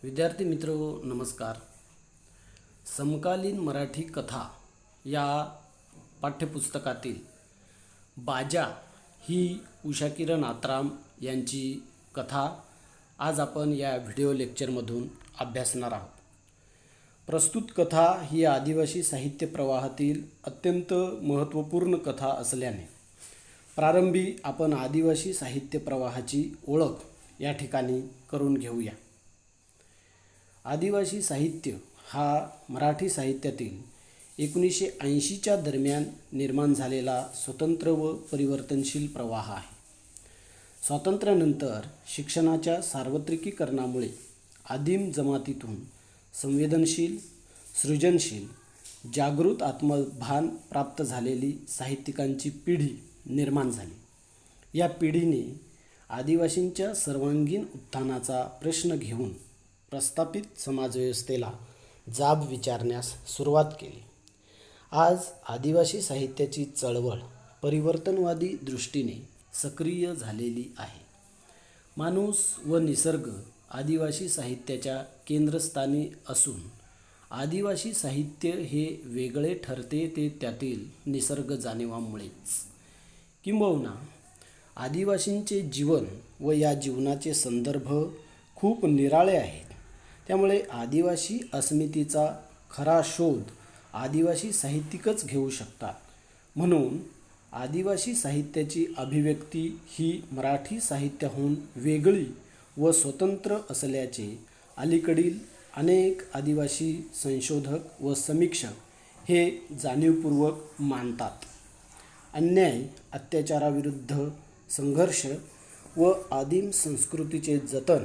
विद्यार्थी मित्र नमस्कार. समकालीन मराठी कथा या पाठ्यपुस्तकातील बाजा ही उषा किरण आत्राम यांची कथा आज आपण या व्हिडिओ लेक्चरमधून अभ्यासणार आहोत. प्रस्तुत कथा ही आदिवासी साहित्य प्रवाहातील अत्यंत महत्त्वपूर्ण कथा असल्याने प्रारंभी आपण आदिवासी साहित्य प्रवाहाची ओळख या ठिकाणी करून घेऊया. आदिवासी साहित्य हा मराठी साहित्यातील 1980च्या दरम्यान निर्माण झालेला स्वतंत्र व परिवर्तनशील प्रवाह आहे. स्वातंत्र्यानंतर शिक्षणाच्या सार्वत्रिकीकरणामुळे आदिम जमातीतून संवेदनशील, सृजनशील, जागृत आत्मभान प्राप्त झालेली साहित्यिकांची पिढी निर्माण झाली. या पिढीने आदिवासींच्या सर्वांगीण उत्थानाचा प्रश्न घेऊन प्रस्थापित समाजव्यवस्थेला जाब विचारण्यास सुरुवात केली. आज आदिवासी साहित्याची चळवळ परिवर्तनवादी दृष्टीने सक्रिय झालेली आहे. माणूस व निसर्ग आदिवासी साहित्याच्या केंद्रस्थानी असून आदिवासी साहित्य हे वेगळे ठरते ते त्यातील निसर्ग जाणीवामुळेच. किंबहुना आदिवासींचे जीवन व या जीवनाचे संदर्भ खूप निराळे आहेत. त्यामुळे आदिवासी अस्मितेचा खरा शोध आदिवासी साहित्यिकच घेऊ शकतात. म्हणून आदिवासी साहित्याची अभिव्यक्ती ही मराठी साहित्याहून वेगळी व स्वतंत्र असल्याचे अलीकडील अनेक आदिवासी संशोधक व समीक्षक हे जाणीवपूर्वक मानतात. अन्याय, अत्याचाराविरुद्ध संघर्ष व आदिम संस्कृतीचे जतन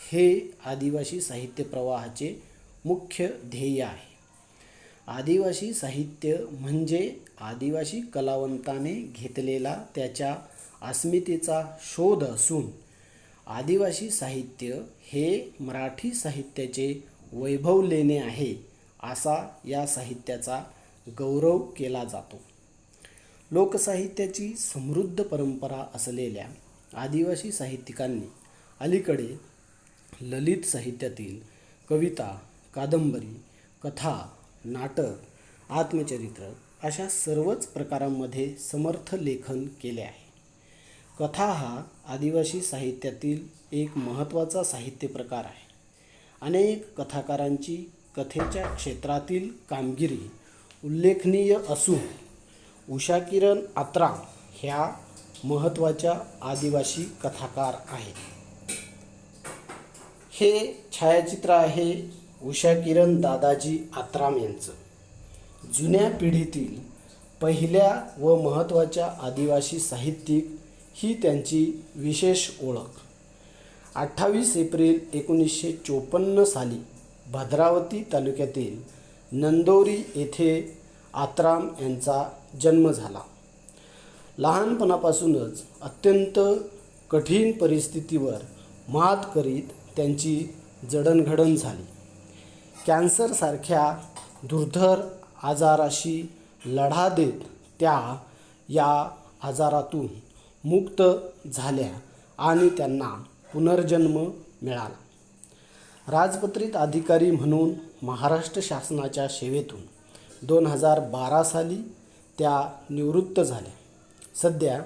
हे आदिवासी साहित्य प्रवाहाचे मुख्य ध्येय आहे. आदिवासी साहित्य म्हणजे आदिवासी कलावंताने घेतलेला त्याच्या अस्मितेचा शोध असून आदिवासी साहित्य हे मराठी साहित्याचे वैभव लेणे आहे असा या साहित्याचा गौरव केला जातो. लोकसाहित्याची समृद्ध परंपरा असलेल्या आदिवासी साहित्यिकांनी अलीकडे ललित साहित्यातील कविता, कादंबरी, कथा, नाटक, आत्मचरित्र अशा सर्वच प्रकारांमध्ये समर्थ लेखन केले आहे. कथा हा आदिवासी साहित्यातील एक महत्त्वाचा साहित्य प्रकार आहे. अनेक कथाकारांची कथेच्या क्षेत्रातील कामगिरी उल्लेखनीय असून उषा किरण आत्राम ह्या महत्त्वाच्या आदिवासी कथाकार आहेत. हे छायाचित्र आहे उषा किरण दादाजी आत्राम यांचं. जुन्या पिढीतील पहिल्या व महत्त्वाच्या आदिवासी साहित्यिक ही त्यांची विशेष ओळख. 28 एप्रिल 1954 साली भद्रावती तालुक्यातील नंदोरी येथे आत्राम यांचा जन्म झाला. लहानपणापासूनच अत्यंत कठीण परिस्थितीवर मात करीत त्यांची जडणघडण झाली. कॅन्सरसारख्या दुर्धर आजाराशी लढा देत त्या या आजारातून मुक्त झाल्या आणि त्यांना पुनर्जन्म मिळाला. राजपत्रित अधिकारी म्हणून महाराष्ट्र शासनाच्या सेवेतून 2012 साली त्या निवृत्त झाल्या. सध्या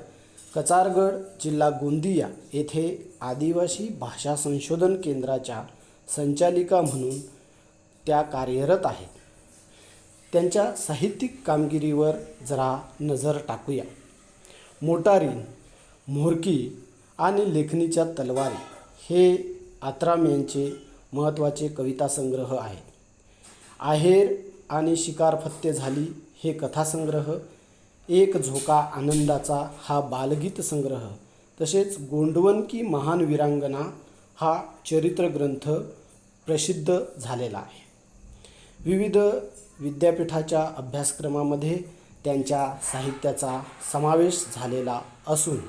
कचारगड, जिल्हा गोंदिया येथे आदिवासी भाषा संशोधन केंद्राच्या संचालिका म्हणून त्या कार्यरत आहेत. त्यांच्या साहित्यिक कामगिरीवर जरा नजर टाकूया. मोटारीन, मोरकी आणि लेखणीच्या तलवारी हे आत्राम यांचे महत्त्वाचे कवितासंग्रह आहेत. आहेर आणि शिकार फत्ते झाली हे कथासंग्रह, एक झोका आनंदाचा हा बालगीत संग्रह, तसेच गोंडवन की महान वीरांगना हा चरित्रग्रंथ प्रसिद्ध झालेला आहे. विविध विद्यापीठाच्या अभ्यासक्रमामध्ये त्यांच्या साहित्याचा समावेश झालेला असून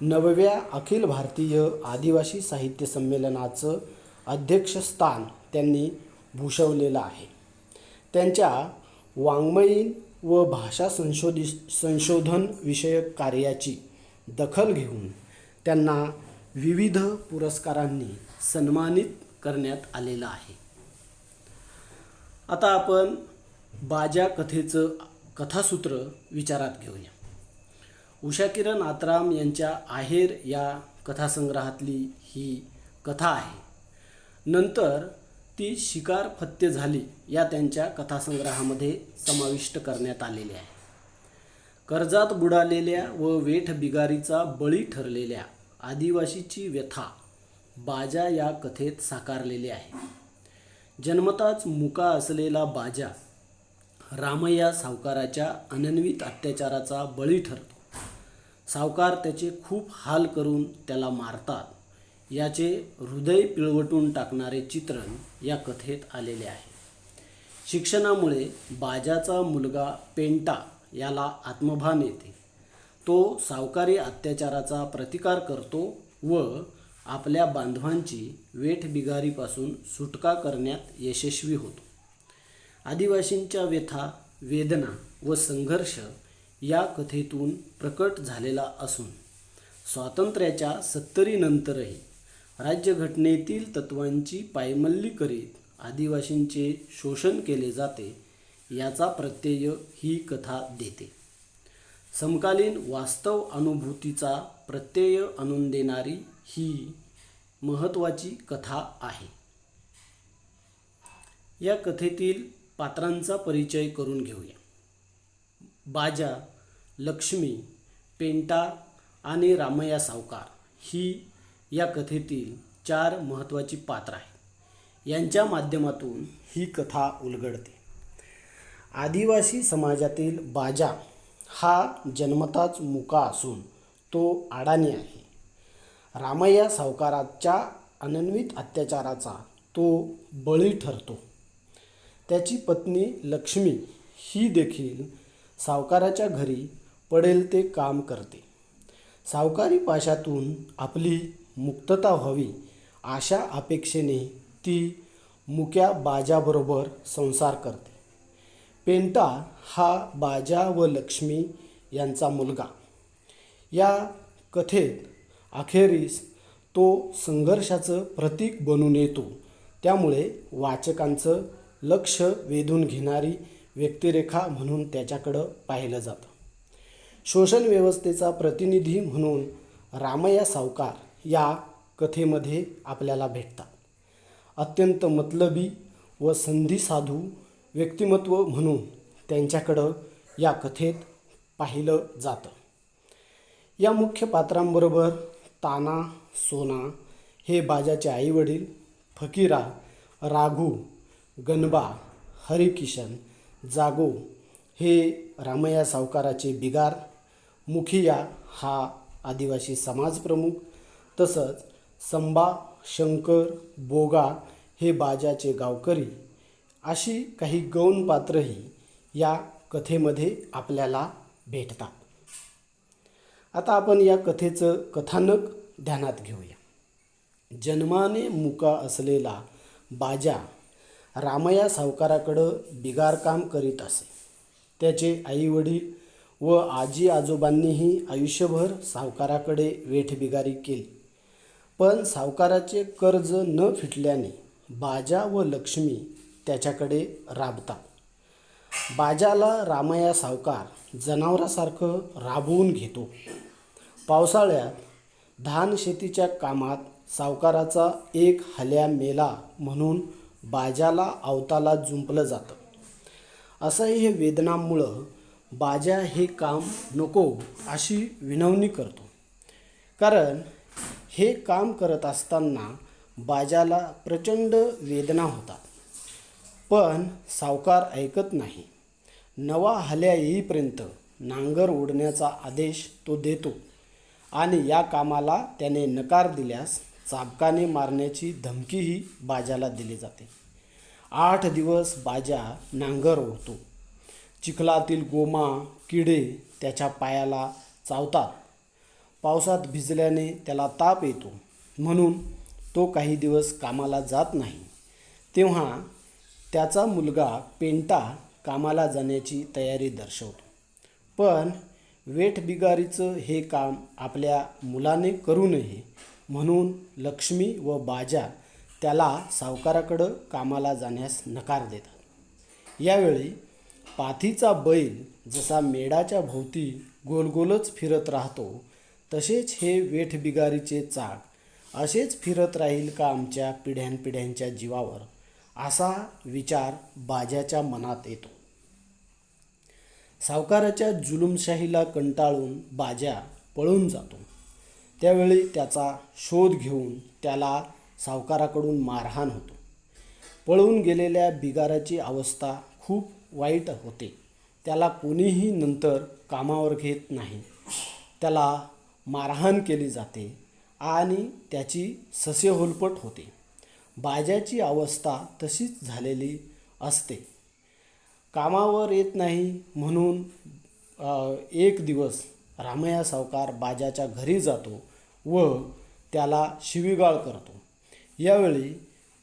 9व्या अखिल भारतीय आदिवासी साहित्य संमेलनाचं अध्यक्षस्थान त्यांनी भूषवलेलं आहे. त्यांच्या वाङ्मयीन व भाषा संशोधन विषयक कार्याची दखल घेऊन त्यांना विविध पुरस्कारांनी सन्मानित करण्यात आलेला आहे. आता आपण बाजा कथेचं कथासूत्र विचारात घेऊया. उषाकिरण आत्राम यांच्या आहेर या कथासंग्रहातली ही कथा आहे. नंतर ती शिकार फत्ते झाली या त्यांच्या कथासंग्रहामध्ये समाविष्ट करण्यात आलेली आहे. कर्जात बुडालेल्या व वेठ बिगारीचा बळी ठरलेल्या आदिवासीची व्यथा बाजा या कथेत साकारलेली आहे. जन्मताच मुका असलेला बाजा रामय्या सावकाराच्या अनन्वित अत्याचाराचा बळी ठरतो. सावकार त्याचे खूप हाल करून त्याला मारतात. याचे हृदय पिळवटून टाकणारे चित्रण या कथेत आलेले आहे. शिक्षणामुळे बाजाचा मुलगा पेंटा याला आत्मभान येते. तो सावकारी अत्याचाराचा प्रतिकार करतो व आपल्या बांधवांची वेठबिगारीपासून सुटका करण्यात यशस्वी होतो. आदिवासींच्या व्यथा, वेदना व संघर्ष या कथेतून प्रकट झालेला असून स्वातंत्र्याच्या 70 नंतरही राज्यघटनेतील तत्त्वांची पायमल्ली करीत आदिवासींचे शोषण केले जाते याचा प्रत्यय ही कथा देते. समकालीन वास्तव अनुभूतीचा प्रत्यय आणून देणारी ही महत्त्वाची कथा आहे. या कथेतील पात्रांचा परिचय करून घेऊया. बाजा, लक्ष्मी, पेंटा आणि रामय्या सावकार ही या कथेतील 4 महत्त्वाची पात्र आहेत. यांच्या माध्यमातून ही कथा उलगडते. आदिवासी समाजातील बाजा हा जन्मताच मुका असून तो अडाणी आहे. रामय्या सावकाराच्या अनन्वित अत्याचाराचा तो बळी ठरतो. त्याची पत्नी लक्ष्मी ही देखील सावकाराच्या घरी पडेल ते काम करते. सावकारी पाशातून आपली मुक्तता व्हावी अशा अपेक्षेने ती मुक्या बाजाबरोबर संसार करते. पेंटा हा बाजा व लक्ष्मी यांचा मुलगा. या कथेत अखेरीस तो संघर्षाचं प्रतीक बनून येतो. त्यामुळे वाचकांचं लक्ष वेधून घेणारी व्यक्तिरेखा म्हणून त्याच्याकडं पाहिलं जातं. शोषण व्यवस्थेचा प्रतिनिधी म्हणून रामय्या सावकार या कथेमध्ये आपल्याला भेटतात. अत्यंत मतलबी व संधिसाधू व्यक्तिमत्व म्हणून त्यांच्याकडं या कथेत पाहिलं जातं. या मुख्य पात्रांबरोबर ताना, सोना हे बाजाचे आईवडील, फकीरा, राघू, गणबा, हरिकिशन, जागो हे रामय्या सावकाराचे बिगार, मुखिया हा आदिवासी समाजप्रमुख, तसंच संबा, शंकर, बोगा हे बाजाचे गावकरी अशी काही गौण पात्रही या कथेमध्ये आपल्याला भेटतात. आता आपण या कथेचं कथानक ध्यानात घेऊया. जन्माने मुका असलेला बाजा रामय्या सावकाराकडं बिगार काम करीत असे. त्याचे आईवडील व आजी आजोबांनीही आयुष्यभर सावकाराकडे वेठबिगारी केली. पण सावकाराचे कर्ज न फिटल्याने बाजा व लक्ष्मी त्याच्याकडे राबतात. बाजाला रामय्या सावकार जनावरासारखं राबवून घेतो. पावसाळ्यात धान शेतीच्या कामात सावकाराचा एक हल्या मेला म्हणून बाजाला अवताला जुंपलं जातं. असह्य वेदनांमुळं बाजा हे काम नको अशी विनवणी करतो. कारण हे काम करत असताना बाजाला प्रचंड वेदना होतात. पण सावकार ऐकत नाही. नवा हल्या येईपर्यंत नांगर ओढण्याचा आदेश तो देतो आणि या कामाला त्याने नकार दिल्यास चाबकाने मारण्याची धमकीही बाजाला दिली जाते. 8 दिवस बाजा नांगर ओढतो. चिखलातील गोमा, किडे त्याच्या पायाला चावतात. पावसात भिजल्याने त्याला ताप येतो म्हणून तो काही दिवस कामाला जात नाही. तेव्हा त्याचा मुलगा पेंटा कामाला जाण्याची तयारी दर्शवतो. पण वेठबिगारीचं हे काम आपल्या मुलाने करू नये म्हणून लक्ष्मी व बाजा त्याला सावकाराकडं कामाला जाण्यास नकार देतात. यावेळी पाथीचा बैल जसा मेढाच्या भोवती गोलगोलच फिरत राहतो, तसेच हे वेठबिगारीचे चाक असेच फिरत राहील का आमच्या पिढ्यानपिढ्यांच्या जीवावर, असा विचार बाजाच्या मनात येतो. सावकाराच्या जुलूमशाहीला कंटाळून बाजा पळून जातो. त्यावेळी त्याचा शोध घेऊन त्याला सावकाराकडून मारहाण होतो. पळून गेलेल्या बिगाराची अवस्था खूप वाईट होते. त्याला कोणीही नंतर कामावर घेत नाही. त्याला मारहाण केली जाते आणि त्याची ससेहोलपट होते. बाजाची अवस्था तशीच झालेली असते. कामावर येत नाही म्हणून एक दिवस रामया सावकार बाजाच्या घरी जातो व त्याला शिवीगाळ करतो. यावेळी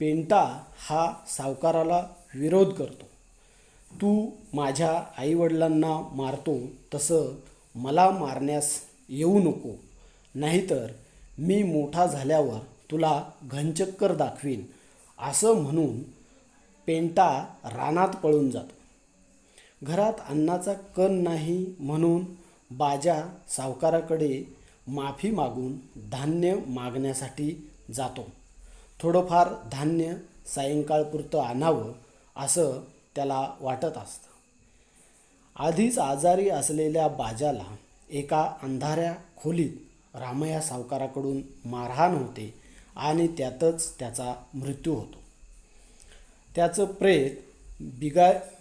पेंटा हा सावकाराला विरोध करतो. तू माझ्या आईवडिलांना मारतो तसं मला मारण्यास येऊ नको, नाहीतर मी मोठा झाल्यावर तुला घनचक्कर दाखवीन, असं म्हणून पेंटा रानात पळून जातो. घरात अन्नाचा कण नाही म्हणून बाजा सावकाराकडे माफी मागून धान्य मागण्यासाठी जातो. थोडंफार धान्य सायंकाळपुरतं आणावं असं त्याला वाटत असतं. आधीच आजारी असलेल्या बाजाला एका अंधाऱ्या खोलीत रामया सावकाराकडून मारहाण होते आणि त्यातच त्याचा मृत्यू होतो. त्याचं प्रेत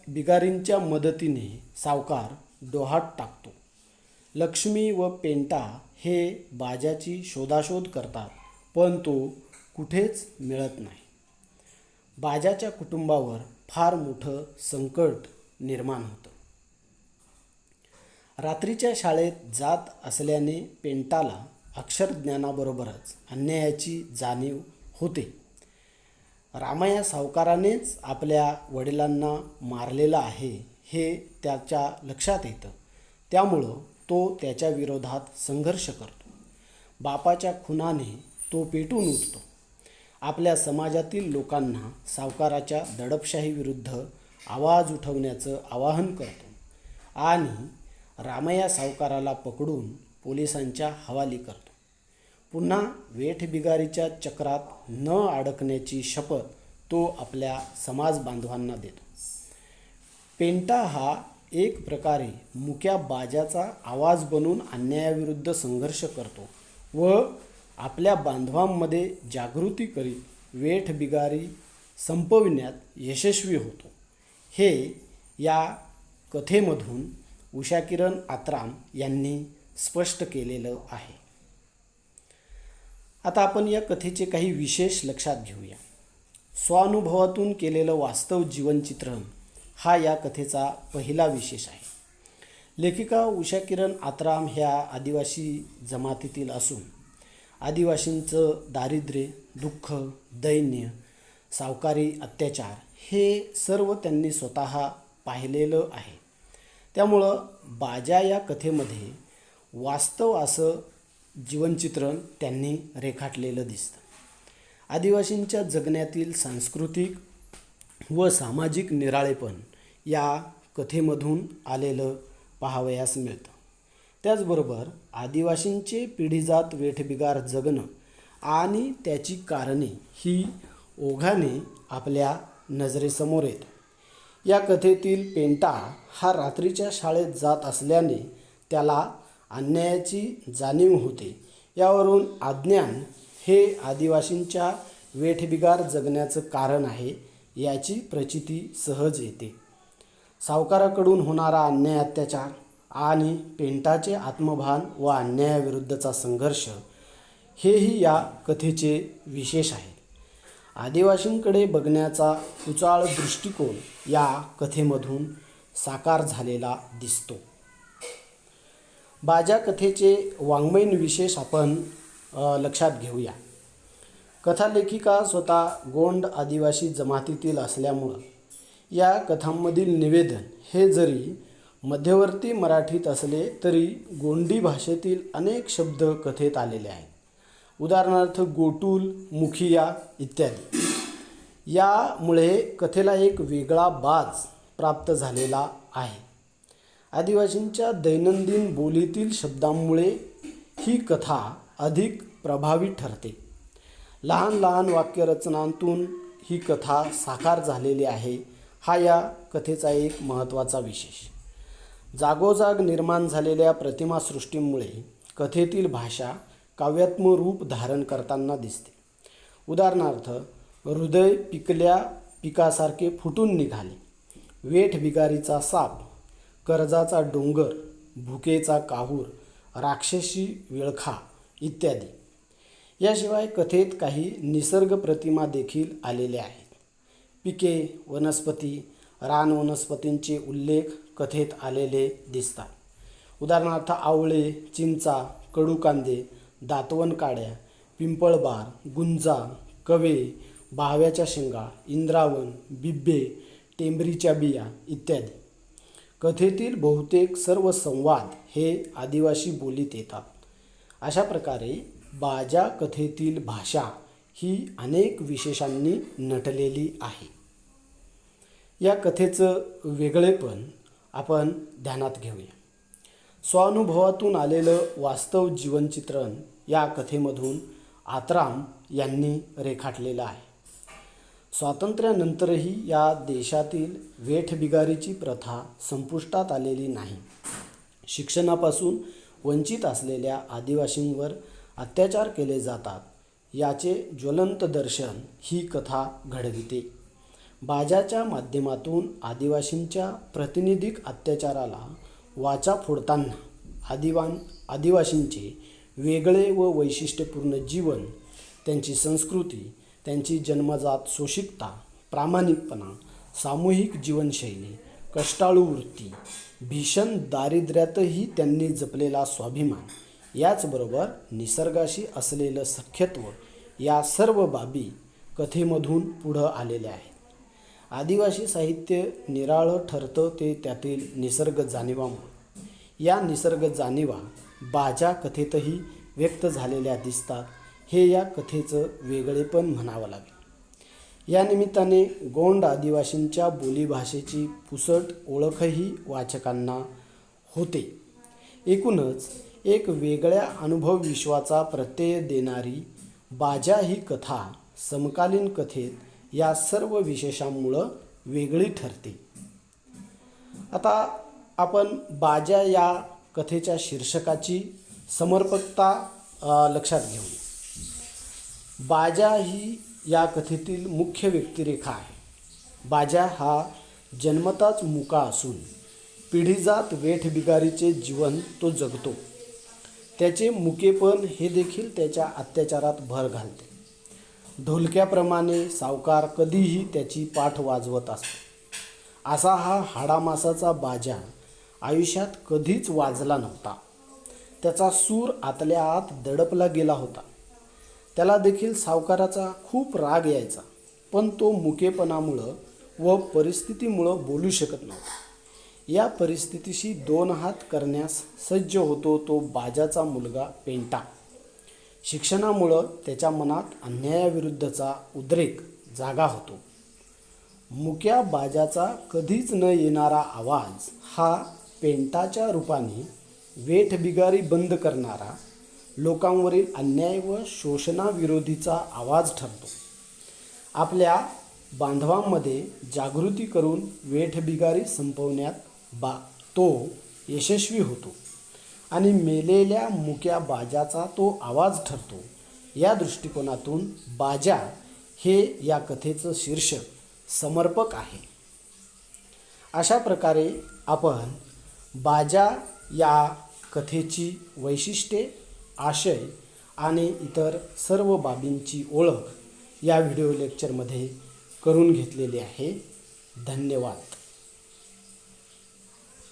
बिगारींच्या मदतीने सावकार डोहात टाकतो. लक्ष्मी व पेंटा हे बाजाची शोधाशोध करतात, पण तो कुठेच मिळत नाही. बाजाच्या कुटुंबावर फार मोठं संकट निर्माण होतं. रात्रीच्या शाळेत जात असल्याने पेंटाला अक्षरज्ञानाबरोबरच अन्यायाची जाणीव होते. रामया सावकारानेच आपल्या वडिलांना मारलेलं आहे हे त्याच्या लक्षात येतं. त्यामुळं तो त्याच्या विरोधात संघर्ष करतो. बापाच्या खुनाने तो पेटून उठतो. आपल्या समाजातील लोकांना सावकाराच्या दडपशाहीविरुद्ध आवाज उठवण्याचं आवाहन करतो आणि रामया सावकाराला पकडून पोलिसांच्या हवाली करतो. पुन्हा वेठबिगारीच्या चक्रात न अडकण्याची शपथ तो आपल्या समाज बांधवांना देतो. पेंटा हा एक प्रकारे मुक्या बाजाचा आवाज बनून अन्यायाविरुद्ध संघर्ष करतो व आपल्या बांधवांमध्ये जागृती करीत वेठबिगारी संपविण्यात यशस्वी होतो. हे या कथेमधून उषाकिरण आत्राम यांनी स्पष्ट केलेलं आहे. आता आपण या कथेचे काही विशेष लक्षात घेऊया. स्वानुभवातून केलेलं वास्तव जीवनचित्रण हा या कथेचा पहिला विशेष आहे. लेखिका उषाकिरण आत्राम ह्या आदिवासी जमातीतील असून आदिवासींचं दारिद्र्य, दुःख, दैन्य, सावकारी अत्याचार हे सर्व त्यांनी स्वतः पाहिलेलं आहे. त्यामुळं बाजा या कथेमध्ये वास्तव असं जीवनचित्रण त्यांनी रेखाटलेलं दिसतं. आदिवासींच्या जगण्यातील सांस्कृतिक व सामाजिक निराळेपण या कथेमधून आलेलं पाहावयास मिळतं. त्याचबरोबर आदिवासींचे पिढीजात वेठबिगार जगणं आणि त्याची कारणे ही ओघाने आपल्या नजरेसमोर येतं. या कथेतील पेंटा हा रात्रीच्या शाळेत जात असल्याने त्याला अन्यायाची जाणीव होते. यावरून अज्ञान हे आदिवासींच्या वेठबिगार जगण्याचं कारण आहे याची प्रचिती सहज येते. सावकाराकडून होणारा अन्याय, अत्याचार आणि पेंटाचे आत्मभान व अन्यायाविरुद्धचा संघर्ष हेही या कथेचे विशेष आहेत. आदिवासींकडे बघण्याचा उचाळ दृष्टिकोन या कथेमधून साकार झालेला दिसतो. बाजा कथेचे वाङ्मयीन विशेष आपण लक्षात घेऊया. कथालेखिका स्वतः गोंड आदिवासी जमातीतील असल्यामुळं या कथांमधील निवेदन हे जरी मध्यवर्ती मराठीत असले तरी गोंडी भाषेतील अनेक शब्द कथेत आलेले आहेत उदाहरणार्थ गोटूल, मुखिया इत्यादी. यामुळे कथेला एक वेगळा बाज प्राप्त झालेला आहे. आदिवासींच्या दैनंदिन बोलीतील शब्दांमुळे ही कथा अधिक प्रभावी ठरते. लहान लहान वाक्यरचनांतून ही कथा साकार झालेली आहे. हा या कथेचा एक महत्त्वाचा विशेष. जागोजाग निर्माण झालेल्या प्रतिमासृष्टीमुळे कथेतील भाषा काव्यात्मक रूप धारण करताना दिसते. उदाहरणार्थ, हृदय पिकल्या पिकासारखे फुटून निघाले, वेठ बिगारीचा साप, कर्जाचा डोंगर, भुकेचा काहूर, राक्षसी विळखा इत्यादी. याशिवाय कथेत काही निसर्ग प्रतिमा देखील आलेल्या आहेत. पिके, वनस्पती, रानवनस्पतींचे उल्लेख कथेत आलेले दिसतात. उदाहरणार्थ आवळे, चिंचा, कडूकांदे, दातवन काड्या, पिंपळबार, गुंजा, कवे, बाव्याच्या शेंगा, इंद्रावण, बिब्बे, टेंबरीच्या बिया इत्यादी. कथेतील बहुतेक सर्व संवाद हे आदिवासी बोलीत येतात. अशा प्रकारे बाजा कथेतील भाषा ही अनेक विशेषांनी नटलेली आहे. या कथेचं वेगळेपण आपण ध्यानात घेऊया. स्वानुभवातून आलेलं वास्तव जीवनचित्रण या कथेमधून आत्राम यांनी रेखाटलेलं आहे. स्वातंत्र्यानंतरही या देशातील वेठबिगारीची प्रथा संपुष्टात आलेली नाही. शिक्षणापासून वंचित असलेल्या आदिवासींवर अत्याचार केले जातात याचे ज्वलंत दर्शन ही कथा घडविते. बाजाच्या माध्यमातून आदिवासींच्या प्रातिनिधिक अत्याचाराला वाचा फोडताना आदिवासींचे वेगळे व वैशिष्ट्यपूर्ण जीवन, त्यांची संस्कृती, त्यांची जन्मजात सोशिकता, प्रामाणिकपणा, सामूहिक जीवनशैली, कष्टाळू वृत्ती, भीषण दारिद्र्यातही त्यांनी जपलेला स्वाभिमान, याचबरोबर निसर्गाशी असलेलं सख्यत्व या सर्व बाबी कथेमधून पुढं आलेल्या आहेत. आदिवासी साहित्य निराळं ठरतं ते त्यातील निसर्ग जाणीवामुळे. या निसर्ग जाणीवा बाजा कथेतही व्यक्त झालेल्या दिसतात. हे या कथेचं वेगळेपण म्हणावं लागेल. या निमित्ताने गोंड आदिवासींच्या बोलीभाषेची पुसट ओळखही वाचकांना होते. एकूणच एक वेगळ्या अनुभव विश्वाचा प्रत्यय देणारी बाजा ही कथा समकालीन कथेत या सर्व विशेषांमुळं वेगळी ठरते. आता आपण बाजा या कथेच्या शीर्षकाची समर्पकता लक्षात घेऊया. बाजा ही या कथेतील मुख्य व्यक्तिरेखा आहे. बाजा हा जन्मताच मुका असून पिढीजात वेठबिगारीचे जीवन तो जगतो. त्याचे मुकेपण हे देखील त्याच्या अत्याचारात भर घालते. ढोलक्याप्रमाणे सावकार कधीही त्याची पाठ वाजवत असतो. असा हा हाडामासाचा बाजा आयुष्यात कधीच वाजला नव्हता. त्याचा सूर आतल्या आत दडपला गेला होता. त्याला देखील सावकाराचा खूप राग यायचा, पण तो मुकेपणामुळं व परिस्थितीमुळं बोलू शकत नव्हता. या परिस्थितीशी दोन हात करण्यास सज्ज होतो तो बाजाचा मुलगा पेंटा. शिक्षणामुळं त्याच्या मनात अन्यायाविरुद्धचा उद्रेक जागा होतो. मुक्या बाजाचा कधीच न येणारा आवाज हा पेंटाच्या रूपाने वेठबिगारी बंद करणारा, लोकांवरील अन्याय व शोषणाविरोधीचा आवाज ठरतो. आपल्या बांधवांमध्ये जागृती करून वेठबिगारी संपवण्यात तो यशस्वी होतो आणि मेलेल्या मुक्या बाजाचा तो आवाज ठरतो. या दृष्टिकोनातून बाजा हे या कथेचं शीर्षक समर्पक आहे. अशा प्रकारे आपण बाजा या कथेची वैशिष्ट्ये, आशय आणि इतर सर्व बाबींची ओळख या व्हिडिओ लेक्चरमध्ये करून घेतलेली आहे. धन्यवाद.